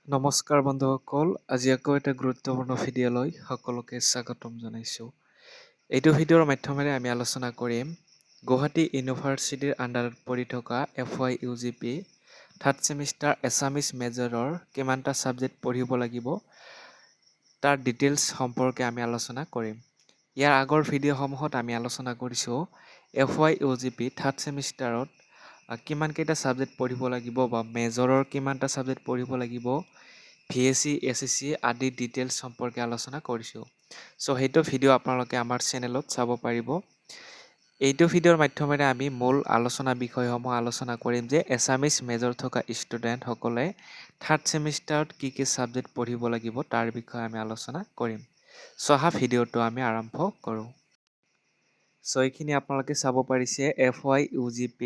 নমস্কাৰ বন্ধুসকল, আজি আকৌ এটা গুৰুত্বপূৰ্ণ ভিডিঅ'লৈ সকলোকে স্বাগতম জনাইছোঁ। এইটো ভিডিঅ'ৰ মাধ্যমেৰে আমি আলোচনা কৰিম গুৱাহাটী ইউনিভাৰ্চিটিৰ আণ্ডাৰত পৰি থকা FY UGP থাৰ্ড ছেমিষ্টাৰ এছামিছ মেজৰৰ কিমানটা ছাবজেক্ট পঢ়িব লাগিব তাৰ ডিটেইলছ সম্পৰ্কে আমি আলোচনা কৰিম। ইয়াৰ আগৰ ভিডিঅ'সমূহত আমি আলোচনা কৰিছোঁ FY UGP থাৰ্ড ছেমিষ্টাৰত কিমানকেইটা ছাবজেক্ট পঢ়িব লাগিব বা মেজৰৰ কিমানটা ছাবজেক্ট পঢ়িব লাগিব, VSc, SSc আদি ডিটেইলছ সম্পৰ্কে আলোচনা কৰিছোঁ। চ' সেইটো ভিডিঅ' আপোনালোকে আমাৰ চেনেলত চাব পাৰিব। এইটো ভিডিঅ'ৰ মাধ্যমেৰে আমি মূল আলোচনা বিষয়সমূহ আলোচনা কৰিম যে এছামিছ মেজৰ থকা ষ্টুডেণ্টসকলে থাৰ্ড ছেমিষ্টাৰত কি কি ছাবজেক্ট পঢ়িব লাগিব তাৰ বিষয়ে আমি আলোচনা কৰিম। চ' অহা ভিডিঅ'টো আমি আৰম্ভ কৰোঁ। চ' এইখিনি আপোনালোকে চাব পাৰিছে FY UGP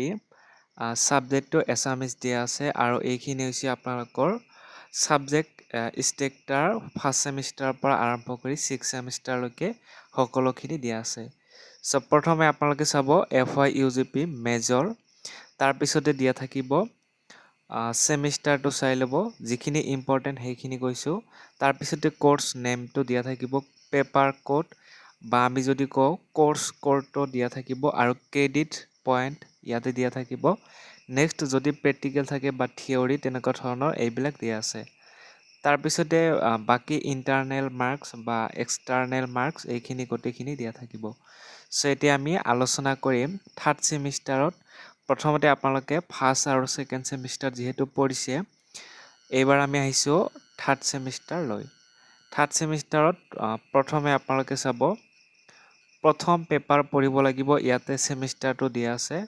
ছাবজেক্টটো এছামিছ দিয়া আছে আৰু এইখিনি হৈছে আপোনালোকৰ ছাবজেক্ট ষ্ট্ৰাকচাৰ ফাৰ্ষ্ট ছেমিষ্টাৰৰ পৰা আৰম্ভ কৰি ছিক্স ছেমিষ্টাৰলৈকে সকলোখিনি দিয়া আছে। চ' প্ৰথমে আপোনালোকে চাব FY UGP মেজৰ, তাৰপিছতে দিয়া থাকিব ছেমিষ্টাৰটো চাই ল'ব, যিখিনি ইম্পৰ্টেণ্ট সেইখিনি কৈছোঁ। তাৰপিছতে কোৰ্চ নেমটো দিয়া থাকিব, পেপাৰ কোড বা আমি যদি কওঁ কোৰ্চ কোডটো দিয়া থাকিব আৰু ক্ৰেডিট পইণ্ট ইয়াতে দিয়া থাকিব। নেক্সট যদি প্ৰেক্টিকেল থাকে বা থিয়ৰী তেনেকুৱা ধৰণৰ এইবিলাক দিয়া আছে। তাৰপিছতে বাকী ইণ্টাৰনেল মাৰ্কছ বা এক্সটাৰ্নেল মাৰ্কছ এইখিনি গোটেইখিনি দিয়া থাকিব। চ' এতিয়া আমি আলোচনা কৰিম থাৰ্ড ছেমিষ্টাৰত। প্ৰথমতে আপোনালোকে ফাৰ্ষ্ট আৰু ছেকেণ্ড ছেমিষ্টাৰ যিহেতু পৰিছে, এইবাৰ আমি আহিছোঁ থাৰ্ড ছেমিষ্টাৰলৈ। থাৰ্ড ছেমিষ্টাৰত প্ৰথমে আপোনালোকে চাব প্ৰথম পেপাৰ পঢ়িব লাগিব। ইয়াতে ছেমিষ্টাৰটো দিয়া আছে।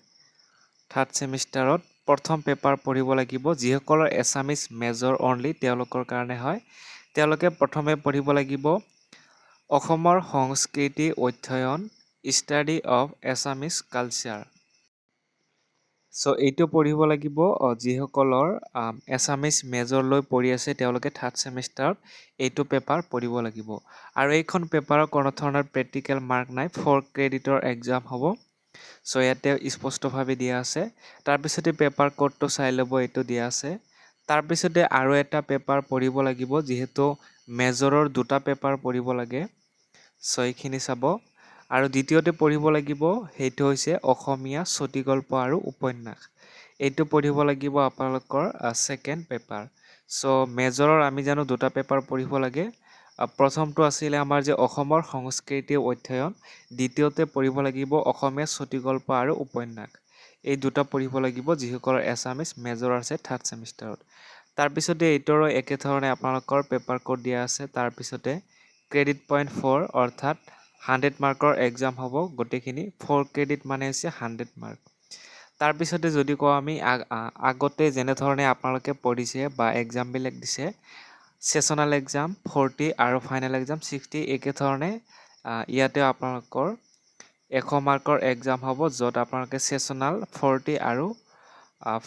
থাৰ্ড ছেমিষ্টাৰত প্ৰথম পেপাৰ পঢ়িব লাগিব। যিসকলৰ এছামিছ মেজৰ অনলি তেওঁলোকৰ কাৰণে হয়। তেওঁলোকে প্ৰথমে পঢ়িব লাগিব অসমৰ সংস্কৃতি অধ্যয়ন, ষ্টাডি অফ এছামিছ কালচাৰ। চ' এইটো পঢ়িব লাগিব যিসকলৰ এছামিছ মেজৰ লৈ পঢ়ি আছে তেওঁলোকে থাৰ্ড ছেমিষ্টাৰত এইটো পেপাৰ পঢ়িব লাগিব। আৰু এইখন পেপাৰৰ কোনো ধৰণৰ প্ৰেক্টিকেল মাৰ্ক নাই, 4 ক্ৰেডিটৰ এক্সাম হ'ব। চ' ইয়াতে স্পষ্টভাৱে দিয়া আছে। তাৰপিছতে পেপাৰ কোডটো চাই ল'ব, এইটো দিয়া আছে। তাৰপিছতে আৰু এটা পেপাৰ পঢ়িব লাগিব, যিহেতু মেজৰৰ দুটা পেপাৰ পঢ়িব লাগে। চ' এইখিনি চাব। আৰু দ্বিতীয়তে পঢ়িব লাগিব সেইটো হৈছে অসমীয়া চুটিগল্প আৰু উপন্যাস। এইটো পঢ়িব লাগিব আপোনালোকৰ ছেকেণ্ড পেপাৰ। চ' মেজৰৰ আমি জানো দুটা পেপাৰ পঢ়িব লাগে। প্ৰথমটো আছিলে আমাৰ যে অসমৰ সংস্কৃতি অধ্যয়ন, দ্বিতীয়তে পঢ়িব লাগিব অসমীয়া চুটিগল্প আৰু উপন্যাস। এই দুটা পঢ়িব লাগিব যিসকলৰ এছামিছ মেজৰ আছে থাৰ্ড ছেমিষ্টাৰত। তাৰপিছতে এইটোৰো একেধৰণে আপোনালোকৰ পেপাৰ কোড দিয়া আছে। তাৰপিছতে ক্ৰেডিট পইণ্ট 4 অৰ্থাৎ 100 মাৰ্কৰ এক্সাম হ'ব গোটেইখিনি। 4 ক্ৰেডিট মানে হৈছে 100 মাৰ্ক। তাৰপিছতে যদি কওঁ আমি আগতে যেনেধৰণে আপোনালোকে পঢ়িছে বা এক্সামবিলাক দিছে, ছেছনেল এক্সাম 40 আৰু ফাইনেল এক্সাম 60, একেধৰণে ইয়াতে আপোনালোকৰ 100 মাৰ্কৰ এক্সাম হ'ব, য'ত আপোনালোকে ছেছনেল 40 আৰু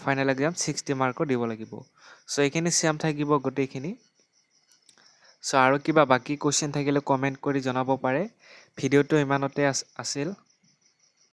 ফাইনেল এক্সাম 60 মাৰ্কৰ দিব লাগিব। চ' এইখিনি চেম থাকিব গোটেইখিনি। চ' আৰু কিবা বাকী কুৱেশ্যন থাকিলে কমেণ্ট কৰি জনাব পাৰে। ভিডিঅ'টো ইমানতে আছিল।